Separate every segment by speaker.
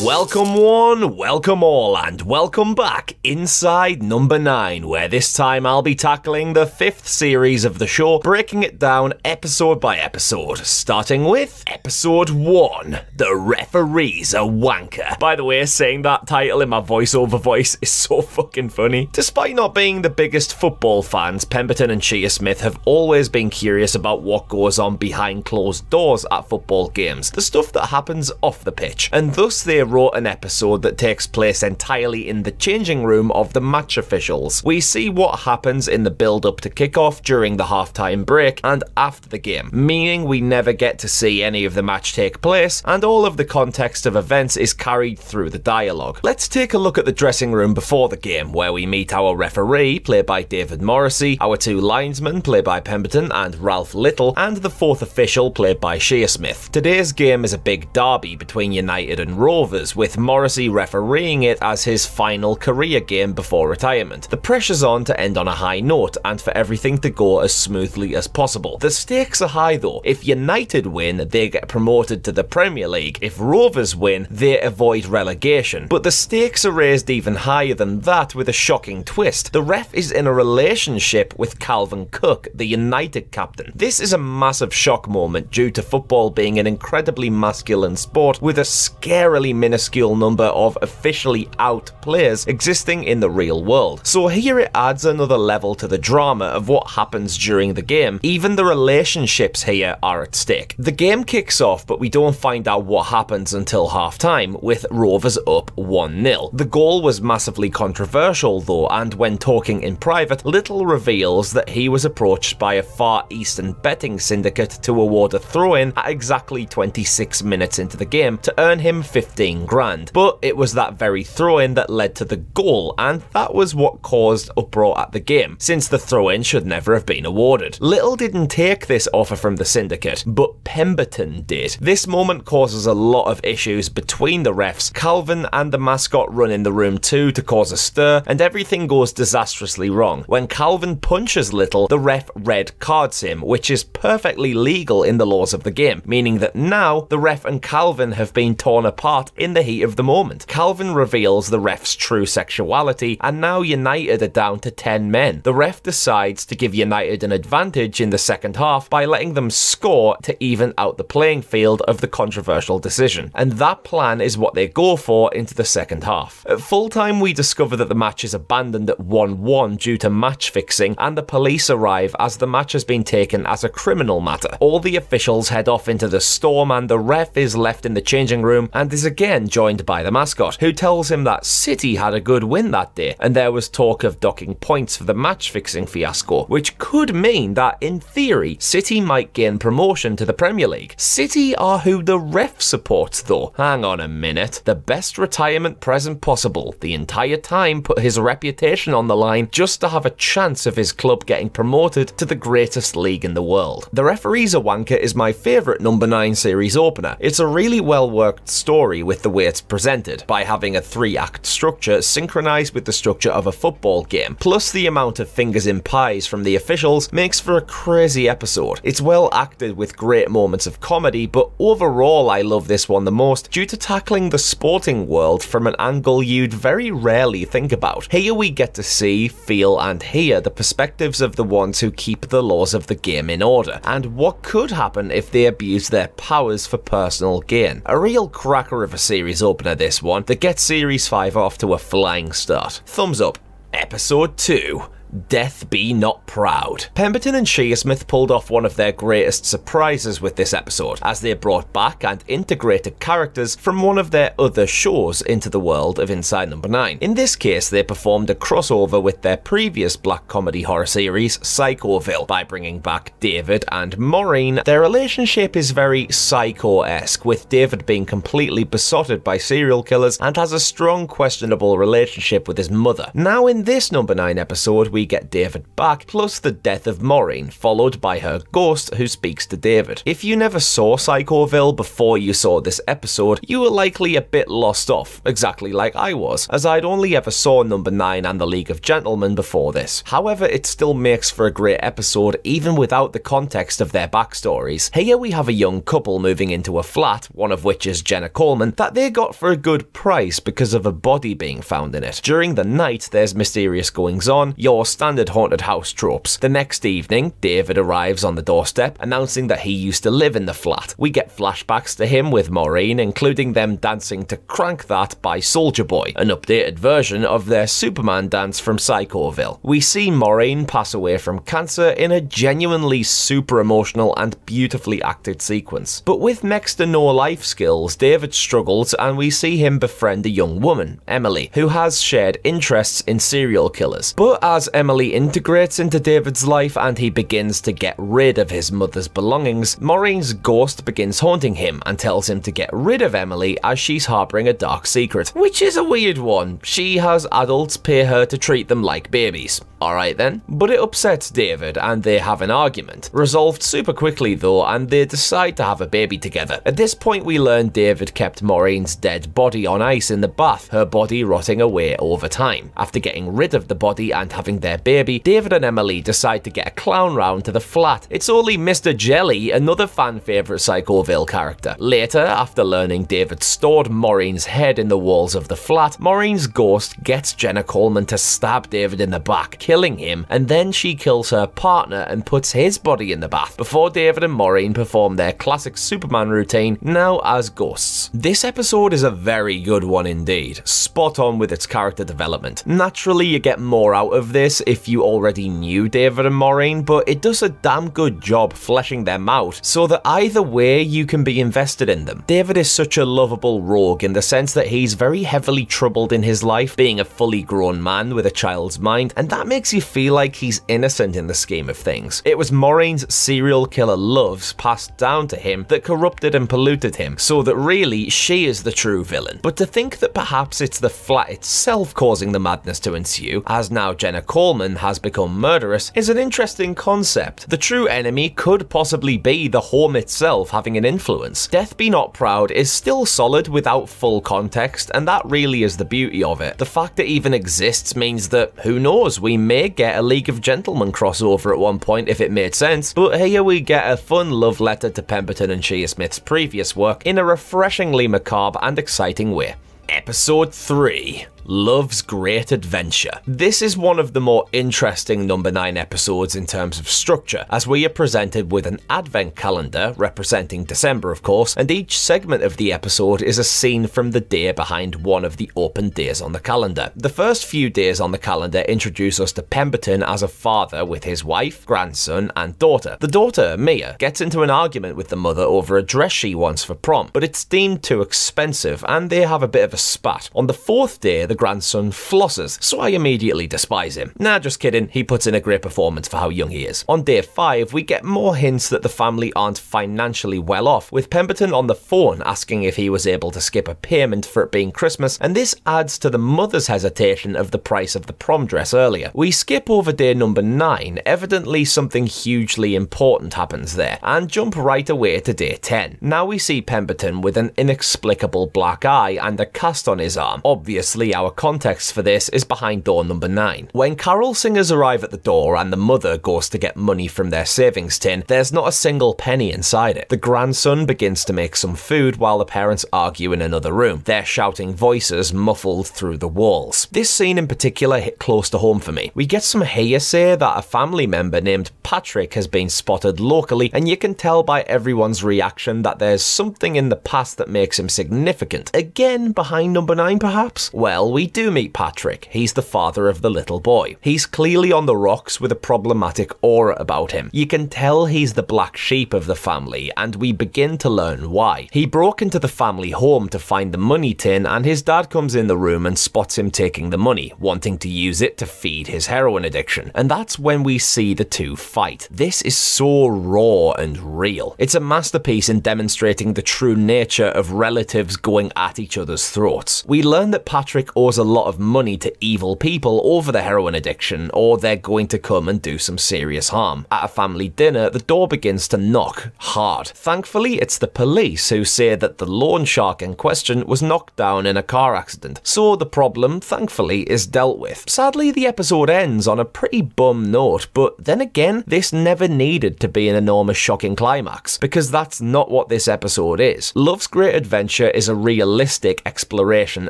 Speaker 1: Welcome one, welcome all, and welcome back inside number 9, where this time I'll be tackling the 5th series of the show, breaking it down episode by episode, starting with episode 1, The Referee's a Wanker. By the way, saying that title in my voiceover voice is so fucking funny. Despite not being the biggest football fans, Pemberton and Shearsmith have always been curious about what goes on behind closed doors at football games, the stuff that happens off the pitch, and thus they wrote an episode that takes place entirely in the changing room of the match officials. We see what happens in the build-up to kickoff, during the half-time break, and after the game, meaning we never get to see any of the match take place, and all of the context of events is carried through the dialogue. Let's take a look at the dressing room before the game, where we meet our referee, played by David Morrissey, our 2 linesmen, played by Pemberton and Ralph Little, and the 4th official, played by Shearsmith. Today's game is a big derby between United and Rovers, with Morrissey refereeing it as his final career game before retirement. The pressure's on to end on a high note and for everything to go as smoothly as possible. The stakes are high though. If United win, they get promoted to the Premier League. If Rovers win, they avoid relegation. But the stakes are raised even higher than that with a shocking twist. The ref is in a relationship with Calvin Cook, the United captain. This is a massive shock moment due to football being an incredibly masculine sport with a scarily minuscule number of officially out players existing in the real world. So here it adds another level to the drama of what happens during the game. Even the relationships here are at stake. The game kicks off, but we don't find out what happens until half-time, with Rovers up 1-0. The goal was massively controversial though, and when talking in private, Little reveals that he was approached by a Far Eastern betting syndicate to award a throw-in at exactly 26 minutes into the game to earn him 15 grand. But it was that very throw-in that led to the goal, and that was what caused uproar at the game, since the throw-in should never have been awarded. Little didn't take this offer from the syndicate, but Pemberton did. This moment causes a lot of issues between the refs. Calvin and the mascot run in the room too to cause a stir, and everything goes disastrously wrong. When Calvin punches Little, the ref red cards him, which is perfectly legal in the laws of the game, meaning that now the ref and Calvin have been torn apart in the heat of the moment. Calvin reveals the ref's true sexuality, and now United are down to 10 men. The ref decides to give United an advantage in the second half by letting them score to even out the playing field of the controversial decision, and that plan is what they go for into the second half. At full time, we discover that the match is abandoned at 1-1 due to match fixing, and the police arrive as the match has been taken as a criminal matter. All the officials head off into the storm, and the ref is left in the changing room and is again joined by the mascot, who tells him that City had a good win that day, and there was talk of docking points for the match-fixing fiasco, which could mean that, in theory, City might gain promotion to the Premier League. City are who the ref supports though. Hang on a minute. The best retirement present possible, the entire time put his reputation on the line just to have a chance of his club getting promoted to the greatest league in the world. The Referee's a Wanker is my favourite number 9 series opener. It's a really well worked story with the way it's presented, by having a 3-act structure synchronised with the structure of a football game, plus the amount of fingers in pies from the officials makes for a crazy episode. It's well acted with great moments of comedy, but overall I love this one the most due to tackling the sporting world from an angle you'd very rarely think about. Here we get to see, feel and hear the perspectives of the ones who keep the laws of the game in order, and what could happen if they abuse their powers for personal gain. A real cracker of a series opener this one, that gets Series 5 off to a flying start. Thumbs up. Episode 2. Death Be Not Proud. Pemberton and Shearsmith pulled off one of their greatest surprises with this episode, as they brought back and integrated characters from one of their other shows into the world of Inside Number 9. In this case, they performed a crossover with their previous black comedy horror series, Psychoville, by bringing back David and Maureen. Their relationship is very Psycho-esque, with David being completely besotted by serial killers and has a strong questionable relationship with his mother. Now in this Number 9 episode, we we get David back, plus the death of Maureen, followed by her ghost who speaks to David. If you never saw Psychoville before you saw this episode, you were likely a bit lost off, exactly like I was, as I'd only ever saw number 9 and the League of Gentlemen before this. However, it still makes for a great episode even without the context of their backstories. Here we have a young couple moving into a flat, one of which is Jenna Coleman, that they got for a good price because of a body being found in it. During the night, there's mysterious goings-on, your standard haunted house tropes. The next evening, David arrives on the doorstep, announcing that he used to live in the flat. We get flashbacks to him with Maureen, including them dancing to Crank That by Soulja Boy, an updated version of their Superman dance from Psychoville. We see Maureen pass away from cancer in a genuinely super emotional and beautifully acted sequence. But with next to no life skills, David struggles and we see him befriend a young woman, Emily, who has shared interests in serial killers. But as Emily integrates into David's life and he begins to get rid of his mother's belongings, Maureen's ghost begins haunting him and tells him to get rid of Emily as she's harboring a dark secret, which is a weird one. She has adults pay her to treat them like babies. Alright then. But it upsets David and they have an argument. Resolved super quickly though, and they decide to have a baby together. At this point we learn David kept Maureen's dead body on ice in the bath, her body rotting away over time. After getting rid of the body and having their baby, David and Emily decide to get a clown round to the flat. It's only Mr. Jelly, another fan favourite Psychoville character. Later, after learning David stored Maureen's head in the walls of the flat, Maureen's ghost gets Jenna Coleman to stab David in the back, killing him, and then she kills her partner and puts his body in the bath before David and Maureen perform their classic Superman routine, now as ghosts. This episode is a very good one indeed, spot on with its character development. Naturally you get more out of this if you already knew David and Maureen, but it does a damn good job fleshing them out so that either way you can be invested in them. David is such a lovable rogue in the sense that he's very heavily troubled in his life, being a fully grown man with a child's mind, and that makes you feel like he's innocent in the scheme of things. It was Maureen's serial killer loves passed down to him that corrupted and polluted him, so that really she is the true villain. But to think that perhaps it's the flat itself causing the madness to ensue, as now Jenna Coleman has become murderous, is an interesting concept. The true enemy could possibly be the home itself having an influence. Death Be Not Proud is still solid without full context, and that really is the beauty of it. The fact it even exists means that, who knows, we may get a League of Gentlemen crossover at one point if it made sense, but here we get a fun love letter to Pemberton and Shea Smith's previous work in a refreshingly macabre and exciting way. Episode 3. Love's Great Adventure. This is one of the more interesting number 9 episodes in terms of structure, as we are presented with an advent calendar, representing December of course, and each segment of the episode is a scene from the day behind one of the open days on the calendar. The first few days on the calendar introduce us to Pemberton as a father with his wife, grandson, and daughter. The daughter, Mia, gets into an argument with the mother over a dress she wants for prom, but it's deemed too expensive, and they have a bit of a spat. On the fourth day, the grandson flosses, so I immediately despise him. Nah, just kidding, he puts in a great performance for how young he is. On day 5, we get more hints that the family aren't financially well off, with Pemberton on the phone asking if he was able to skip a payment for it being Christmas, and this adds to the mother's hesitation of the price of the prom dress earlier. We skip over day number 9, evidently something hugely important happens there, and jump right away to day 10. Now we see Pemberton with an inexplicable black eye and a cast on his arm. Obviously our context for this is behind door number 9. When carol singers arrive at the door and the mother goes to get money from their savings tin, there's not a single penny inside it. The grandson begins to make some food while the parents argue in another room, their shouting voices muffled through the walls. This scene in particular hit close to home for me. We get some hearsay that a family member named Patrick has been spotted locally, and you can tell by everyone's reaction that there's something in the past that makes him significant. Again, behind number 9 perhaps? Well, we do meet Patrick. He's the father of the little boy. He's clearly on the rocks with a problematic aura about him. You can tell he's the black sheep of the family, and we begin to learn why. He broke into the family home to find the money tin, and his dad comes in the room and spots him taking the money, wanting to use it to feed his heroin addiction. And that's when we see the two fight. This is so raw and real. It's a masterpiece in demonstrating the true nature of relatives going at each other's throats. We learn that Patrick owes a lot of money to evil people over the heroin addiction, or they're going to come and do some serious harm. At a family dinner, the door begins to knock hard. Thankfully, it's the police who say that the loan shark in question was knocked down in a car accident, so the problem, thankfully, is dealt with. Sadly, the episode ends on a pretty bum note, but then again, this never needed to be an enormous shocking climax, because that's not what this episode is. Love's Great Adventure is a realistic exploration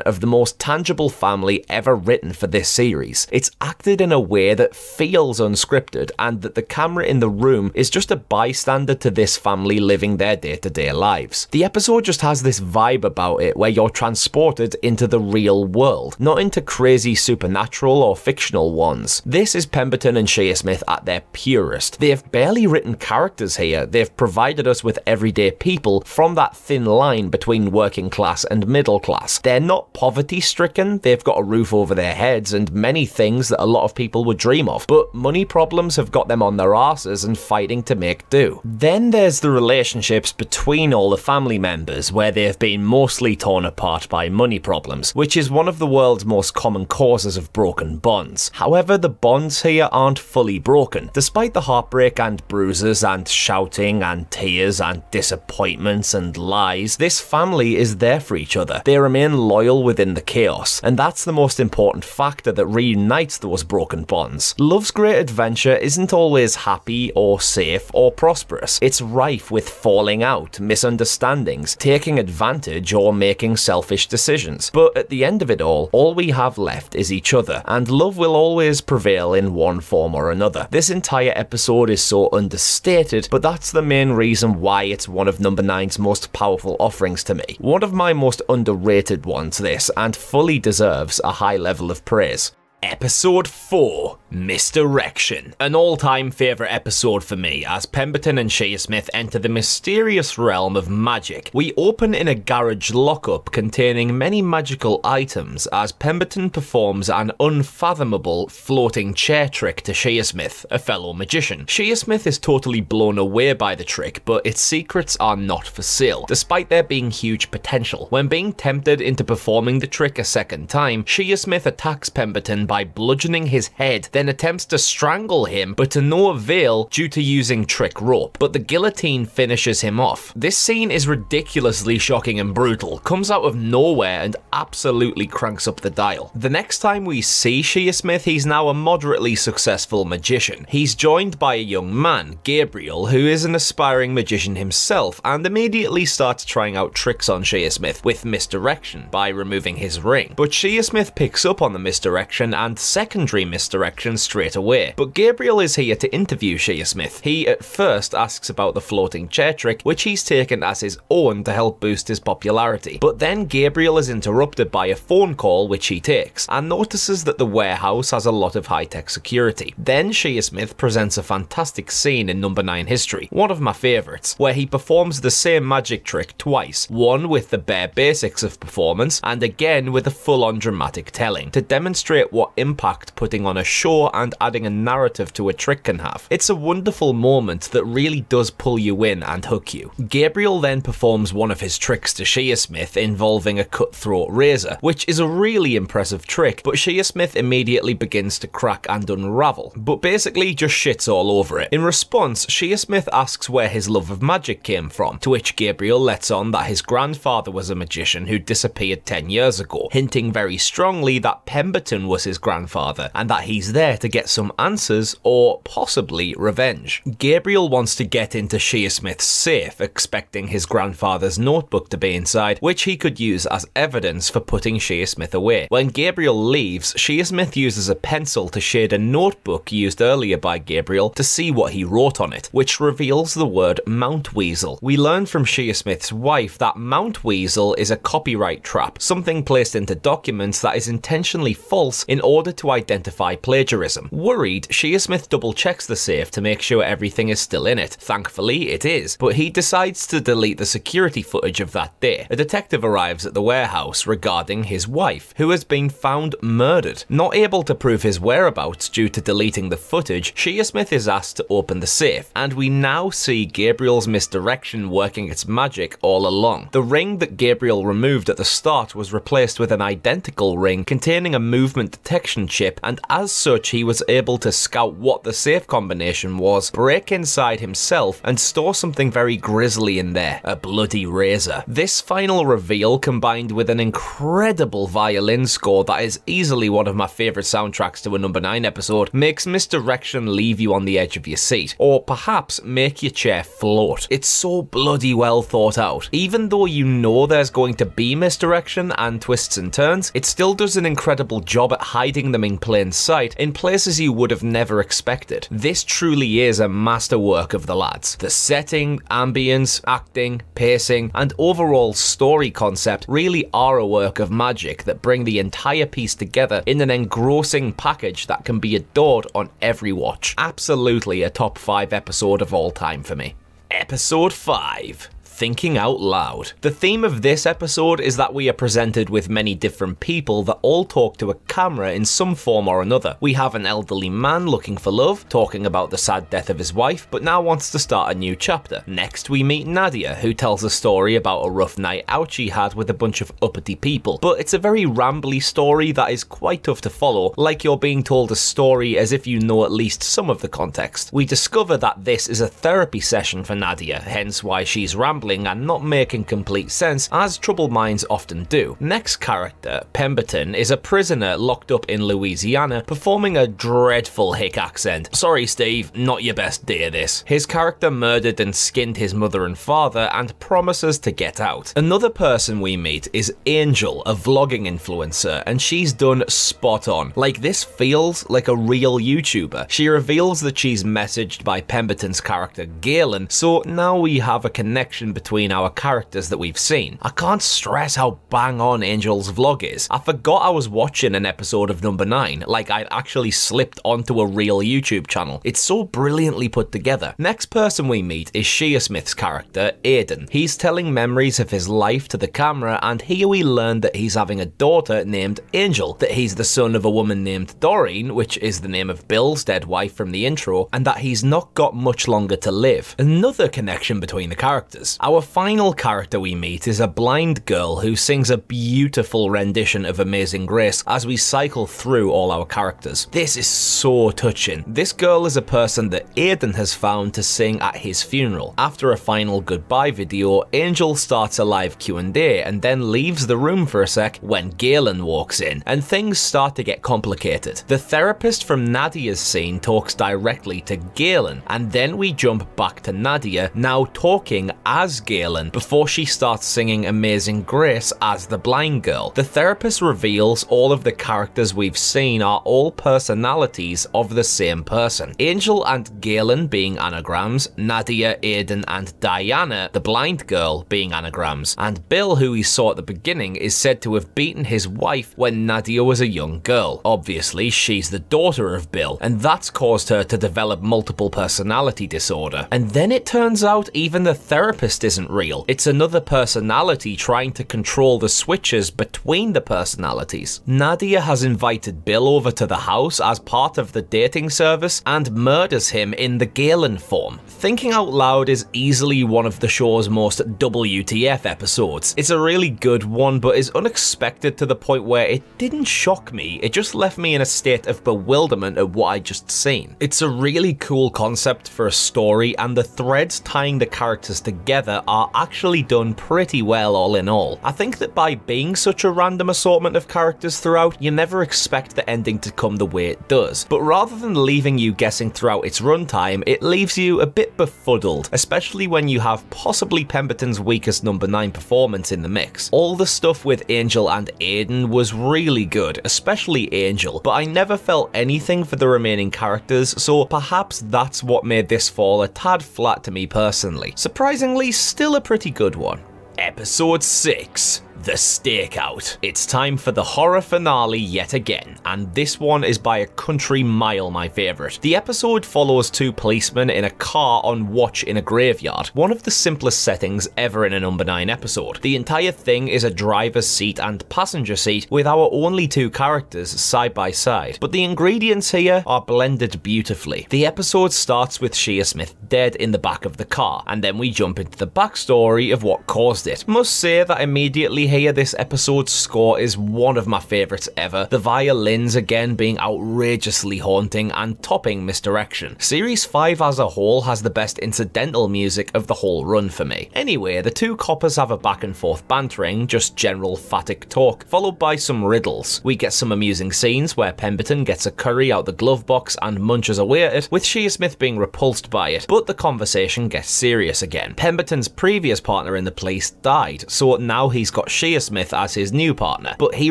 Speaker 1: of the most tangible family ever written for this series. It's acted in a way that feels unscripted, and that the camera in the room is just a bystander to this family living their day-to-day lives. The episode just has this vibe about it where you're transported into the real world, not into crazy supernatural or fictional ones. This is Pemberton and Shea Smith at their purest. They've barely written characters here, they've provided us with everyday people from that thin line between working class and middle class. They're not poverty stricken, they've got a roof over their heads and many things that a lot of people would dream of, but money problems have got them on their arses and fighting to make do. Then there's the relationships between all the family members, where they've been mostly torn apart by money problems, which is one of the world's most common causes of broken bonds. However, the bonds here aren't fully broken. Despite the heartbreak and bruises and shouting and tears and disappointments and lies, this family is there for each other. They remain loyal within the chaos, and that's the most important factor that reunites those broken bonds. Love's Great Adventure isn't always happy or safe or prosperous. It's rife with falling out, misunderstandings, taking advantage or making selfish decisions. But at the end of it all we have left is each other, and love will always prevail in one form or another. This entire episode is so understated, but that's the main reason why it's one of number 9's most powerful offerings to me. One of my most underrated ones, this, and fully deserves a high level of praise. Episode 4, Misdirection. An all-time favourite episode for me, as Pemberton and Shea Smith enter the mysterious realm of magic. We open in a garage lockup containing many magical items as Pemberton performs an unfathomable floating chair trick to Shea Smith, a fellow magician. Shea Smith is totally blown away by the trick, but its secrets are not for sale, despite there being huge potential. When being tempted into performing the trick a second time, Shea Smith attacks Pemberton by bludgeoning his head, then attempts to strangle him, but to no avail due to using trick rope. But the guillotine finishes him off. This scene is ridiculously shocking and brutal, comes out of nowhere and absolutely cranks up the dial. The next time we see Shea Smith, he's now a moderately successful magician. He's joined by a young man, Gabriel, who is an aspiring magician himself, and immediately starts trying out tricks on Shea Smith with misdirection by removing his ring. But Shea Smith picks up on the misdirection and secondary misdirection straight away. But Gabriel is here to interview Shea Smith. He at first asks about the floating chair trick, which he's taken as his own to help boost his popularity. But then Gabriel is interrupted by a phone call which he takes, and notices that the warehouse has a lot of high-tech security. Then Shea Smith presents a fantastic scene in number 9 history, one of my favourites, where he performs the same magic trick twice, one with the bare basics of performance, and again with a full-on dramatic telling, to demonstrate what impact putting on a show and adding a narrative to a trick can have. It's a wonderful moment that really does pull you in and hook you. Gabriel then performs one of his tricks to Shea Smith involving a cutthroat razor, which is a really impressive trick, but Shea Smith immediately begins to crack and unravel, but basically just shits all over it. In response, Shea Smith asks where his love of magic came from, to which Gabriel lets on that his grandfather was a magician who disappeared 10 years ago, hinting very strongly that Pemberton was his grandfather, and that he's there to get some answers or possibly revenge. Gabriel wants to get into Shea Smith's safe, expecting his grandfather's notebook to be inside, which he could use as evidence for putting Shea Smith away. When Gabriel leaves, Shea Smith uses a pencil to shade a notebook used earlier by Gabriel to see what he wrote on it, which reveals the word Mount Weasel. We learn from Shea Smith's wife that Mount Weasel is a copyright trap, something placed into documents that is intentionally false in order to identify plagiarism. Worried, Shearsmith double-checks the safe to make sure everything is still in it. Thankfully, it is, but he decides to delete the security footage of that day. A detective arrives at the warehouse regarding his wife, who has been found murdered. Not able to prove his whereabouts due to deleting the footage, Shearsmith is asked to open the safe, and we now see Gabriel's misdirection working its magic all along. The ring that Gabriel removed at the start was replaced with an identical ring containing a movement detection chip, and as such he was able to scout what the safe combination was, break inside himself, and store something very grisly in there, a bloody razor. This final reveal, combined with an incredible violin score that is easily one of my favourite soundtracks to a number 9 episode, makes Misdirection leave you on the edge of your seat, or perhaps make your chair float. It's so bloody well thought out. Even though you know there's going to be misdirection and twists and turns, it still does an incredible job at hiding them in plain sight in places you would have never expected. This truly is a masterwork of the lads. The setting, ambience, acting, pacing, and overall story concept really are a work of magic that bring the entire piece together in an engrossing package that can be adored on every watch. Absolutely a top 5 episode of all time for me. Episode 5. Thinking Out Loud. The theme of this episode is that we are presented with many different people that all talk to a camera in some form or another. We have an elderly man looking for love, talking about the sad death of his wife, but now wants to start a new chapter. Next we meet Nadia, who tells a story about a rough night out she had with a bunch of uppity people, but it's a very rambly story that is quite tough to follow, like you're being told a story as if you know at least some of the context. We discover that this is a therapy session for Nadia, hence why she's rambling and not making complete sense, as troubled minds often do. Next character, Pemberton, is a prisoner locked up in Louisiana, performing a dreadful hick accent. Sorry Steve, not your best day this. His character murdered and skinned his mother and father and promises to get out. Another person we meet is Angel, a vlogging influencer, and she's done spot on. Like, this feels like a real YouTuber. She reveals that she's messaged by Pemberton's character Galen, so now we have a connection between our characters that we've seen. I can't stress how bang on Angel's vlog is. I forgot I was watching an episode of number 9, like I'd actually slipped onto a real YouTube channel. It's so brilliantly put together. Next person we meet is Shearsmith's character, Aiden. He's telling memories of his life to the camera, and here we learn that he's having a daughter named Angel, that he's the son of a woman named Doreen, which is the name of Bill's dead wife from the intro, and that he's not got much longer to live. Another connection between the characters. Our final character we meet is a blind girl who sings a beautiful rendition of Amazing Grace as we cycle through all our characters. This is so touching. This girl is a person that Aiden has found to sing at his funeral. After a final goodbye video, Angel starts a live Q&A and then leaves the room for a sec when Galen walks in, and things start to get complicated. The therapist from Nadia's scene talks directly to Galen, and then we jump back to Nadia, now talking as Galen, before she starts singing Amazing Grace as the blind girl. The therapist reveals all of the characters we've seen are all personalities of the same person. Angel and Galen being anagrams, Nadia, Aiden, and Diana, the blind girl, being anagrams, and Bill, who we saw at the beginning, is said to have beaten his wife when Nadia was a young girl. Obviously, she's the daughter of Bill, and that's caused her to develop multiple personality disorder. And then it turns out even the therapist isn't real. It's another personality trying to control the switches between the personalities. Nadia has invited Bill over to the house as part of the dating service and murders him in the Galen form. Thinking Out Loud is easily one of the show's most WTF episodes. It's a really good one, but is unexpected to the point where it didn't shock me, it just left me in a state of bewilderment at what I'd just seen. It's a really cool concept for a story, and the threads tying the characters together are actually done pretty well all in all. I think that by being such a random assortment of characters throughout, you never expect the ending to come the way it does. But rather than leaving you guessing throughout its runtime, it leaves you a bit befuddled, especially when you have possibly Pemberton's weakest number 9 performance in the mix. All the stuff with Angel and Aiden was really good, especially Angel, but I never felt anything for the remaining characters, so perhaps that's what made this fall a tad flat to me personally. Surprisingly, still a pretty good one. Episode 6. The Stakeout. It's time for the horror finale yet again, and this one is by a country mile my favourite. The episode follows two policemen in a car on watch in a graveyard, one of the simplest settings ever in a number 9 episode. The entire thing is a driver's seat and passenger seat with our only two characters side by side, but the ingredients here are blended beautifully. The episode starts with Shea Smith dead in the back of the car, and then we jump into the backstory of what caused it. Must say that immediately here this episode's score is one of my favourites ever, the violins again being outrageously haunting and topping Misdirection. Series 5 as a whole has the best incidental music of the whole run for me. Anyway, the two coppers have a back and forth bantering, just general phatic talk, followed by some riddles. We get some amusing scenes where Pemberton gets a curry out the glove box and munches away at it, with Shea Smith being repulsed by it, but the conversation gets serious again. Pemberton's previous partner in the police died, so now he's got Shea Smith as his new partner, but he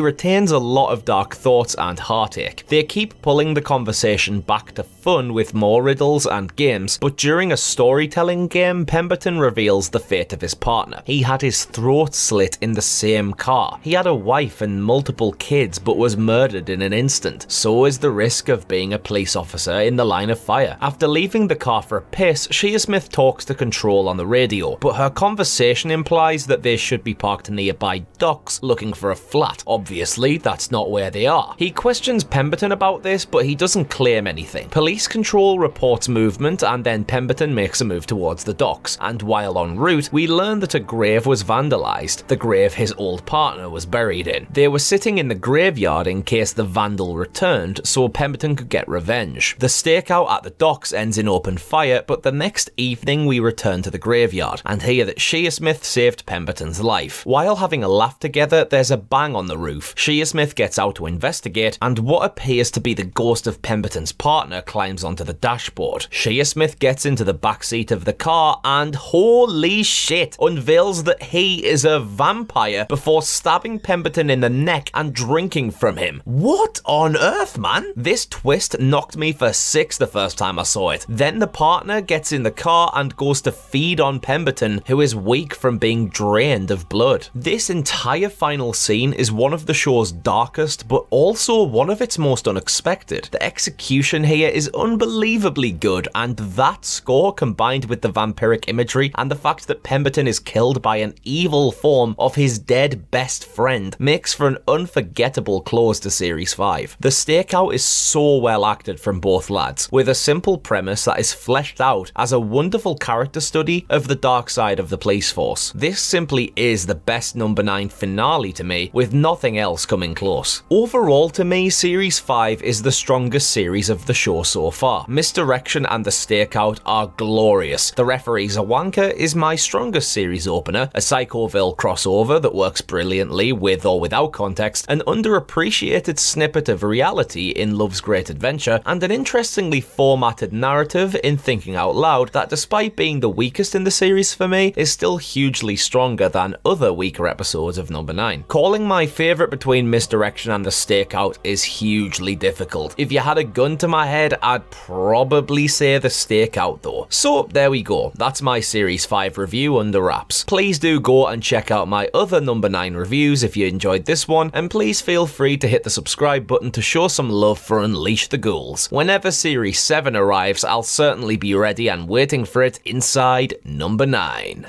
Speaker 1: retains a lot of dark thoughts and heartache. They keep pulling the conversation back to fun with more riddles and games, but during a storytelling game, Pemberton reveals the fate of his partner. He had his throat slit in the same car. He had a wife and multiple kids, but was murdered in an instant. So is the risk of being a police officer in the line of fire. After leaving the car for a piss, Shea Smith talks to Control on the radio, but her conversation implies that they should be parked nearby docks looking for a flat. Obviously, that's not where they are. He questions Pemberton about this, but he doesn't claim anything. Police Control reports movement, and then Pemberton makes a move towards the docks, and while en route, we learn that a grave was vandalized, the grave his old partner was buried in. They were sitting in the graveyard in case the vandal returned, so Pemberton could get revenge. The stakeout at the docks ends in open fire, but the next evening we return to the graveyard, and hear that Shea Smith saved Pemberton's life. While having a laugh together, there's a bang on the roof. Shea Smith gets out to investigate, and what appears to be the ghost of Pemberton's partner climbs onto the dashboard. Shea Smith gets into the backseat of the car and, holy shit, unveils that he is a vampire before stabbing Pemberton in the neck and drinking from him. What on earth, man? This twist knocked me for 6 the first time I saw it. Then the partner gets in the car and goes to feed on Pemberton, who is weak from being drained of blood. This entire final scene is one of the show's darkest, but also one of its most unexpected. The execution here is unbelievably good, and that score combined with the vampiric imagery and the fact that Pemberton is killed by an evil form of his dead best friend makes for an unforgettable close to Series 5. The Stakeout is so well acted from both lads, with a simple premise that is fleshed out as a wonderful character study of the dark side of the police force. This simply is the best number 9 finale to me, with nothing else coming close. Overall to me, Series 5 is the strongest series of the show so far. Misdirection and the Stakeout are glorious. The Referee's a Wanker is my strongest series opener, a Psychoville crossover that works brilliantly with or without context, an underappreciated snippet of reality in Love's Great Adventure, and an interestingly formatted narrative in Thinking Out Loud that, despite being the weakest in the series for me, is still hugely stronger than other weaker episodes of number 9. Calling my favourite between Misdirection and the Stakeout is hugely difficult. If you had a gun to my head, I'd probably say the Stakeout though. So there we go, that's my Series 5 review under wraps. Please do go and check out my other number 9 reviews if you enjoyed this one, and please feel free to hit the subscribe button to show some love for Unleash the Ghouls. Whenever Series 7 arrives, I'll certainly be ready and waiting for it inside number 9.